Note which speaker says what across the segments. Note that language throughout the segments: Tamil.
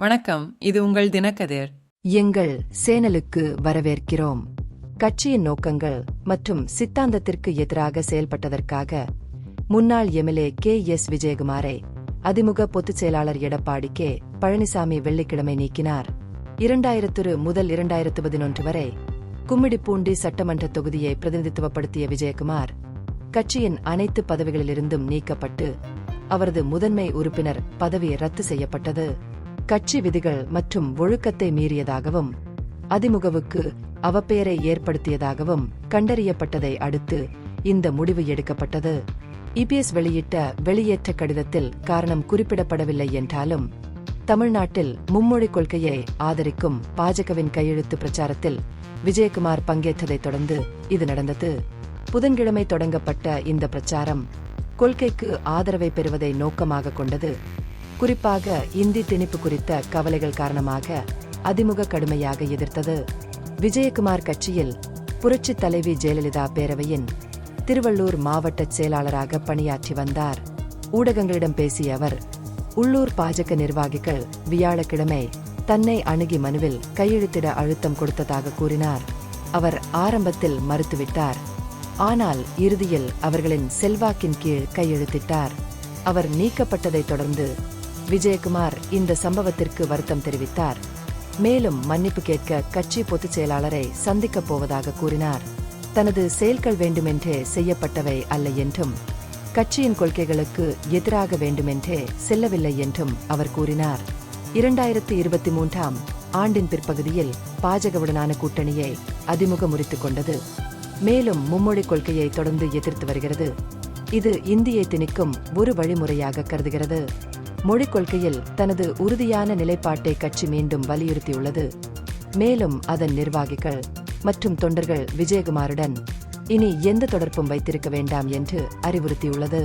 Speaker 1: வணக்கம், இது உங்கள் தினக்கதிர்.
Speaker 2: எங்கள் சேனலுக்கு வரவேற்கிறோம். கட்சியின் நோக்கங்கள் மற்றும் சித்தாந்தத்திற்கு எதிராக செயல்பட்டதற்காக முன்னாள் எம்எல்ஏ கே.எஸ். விஜயகுமாரை அதிமுக பொதுச் செயலாளர் எடப்பாடி கே. பழனிசாமி வெள்ளிக்கிழமை நீக்கினார். 2000 முதல் 2011 வரை கும்மிடிப்பூண்டி சட்டமன்ற தொகுதியை பிரதிநிதித்துவப்படுத்திய விஜயகுமார் கட்சியின் அனைத்து பதவிகளிலிருந்தும் நீக்கப்பட்டு அவரது முதன்மை உறுப்பினர் பதவி ரத்து செய்யப்பட்டது. கட்சி விதிகள் மற்றும் ஒழுக்கத்தை மீறியதாகவும் அதிமுகவுக்கு அவப்பெயரை ஏற்படுத்தியதாகவும் கண்டறியப்பட்டதை அடுத்து இந்த முடிவு எடுக்கப்பட்டது. இபிஎஸ் வெளியிட்ட வெளியேற்ற கடிதத்தில் காரணம் குறிப்பிடப்படவில்லை என்றாலும் தமிழ்நாட்டில் மும்மொழிக் கொள்கையை ஆதரிக்கும் பாஜகவின் கையெழுத்து பிரச்சாரத்தில் விஜயகுமார் பங்கேற்றதைத் தொடர்ந்து இது நடந்தது. புதன்கிழமை தொடங்கப்பட்ட இந்த பிரச்சாரம் கொள்கைக்கு ஆதரவை பெறுவதை நோக்கமாக கொண்டது. குறிப்பாக இந்தி திணிப்பு குறித்த கவலைகள் காரணமாக அதிமுக கடுமையாக எதிர்த்தது. விஜயகுமார் கட்சியில் புரட்சித் தலைவி ஜெயலலிதா பேரவையின் திருவள்ளூர் மாவட்ட செயலாளராக பணியாற்றி வந்தார். ஊடகங்களிடம் பேசிய அவர், உள்ளூர் பாஜக நிர்வாகிகள் வியாழக்கிழமை தன்னை அணுகி மனுவில் கையெழுத்திட அழுத்தம் கொடுத்ததாக கூறினார். அவர் ஆரம்பத்தில் மறுத்துவிட்டார். ஆனால் இறுதியில் அவர்களின் செல்வாக்கின் கீழ் கையெழுத்திட்டார். அவர் நீக்கப்பட்டதைத் தொடர்ந்து விஜயகுமார் இந்த சம்பவத்திற்கு வருத்தம் தெரிவித்தார். மேலும் மன்னிப்பு கேட்க கட்சி பொதுச் செயலாளரை சந்திக்கப் போவதாக கூறினார். தனது செயல்கள் வேண்டுமென்றே செய்யப்பட்டவை அல்ல என்றும் கட்சியின் கொள்கைகளுக்கு எதிராக வேண்டுமென்றே செல்லவில்லை என்றும் அவர் கூறினார். 2023ஆம் ஆண்டின் பிற்பகுதியில் பாஜகவுடனான கூட்டணியை அதிமுக முறித்துக் கொண்டது. மேலும் மும்மொழிக் கொள்கையை தொடர்ந்து எதிர்த்து வருகிறது. இது இந்தியை திணிக்கும் ஒரு வழிமுறையாக கருதுகிறது. மொழிக் கொள்கையில் தனது உறுதியான நிலைப்பாட்டை கட்சி மீண்டும் வலியுறுத்தியுள்ளது. மேலும் அதன் நிர்வாகிகள் மற்றும் தொண்டர்கள் விஜயகுமாருடன் இனி எந்த தொடர்பும் வைத்திருக்க வேண்டாம் என்று அறிவுறுத்தியுள்ளது.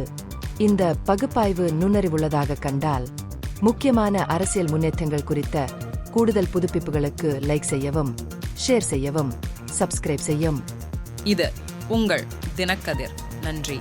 Speaker 2: இந்த பகுப்பாய்வு நுண்ணறிவுள்ளதாக கண்டால் முக்கியமான அரசியல் முன்னேற்றங்கள் குறித்த கூடுதல் புதுப்பிப்புகளுக்கு லைக் செய்யவும், ஷேர் செய்யவும், சப்ஸ்கிரைப் செய்யும்.
Speaker 1: இது உங்கள் தினக்கதிர். நன்றி.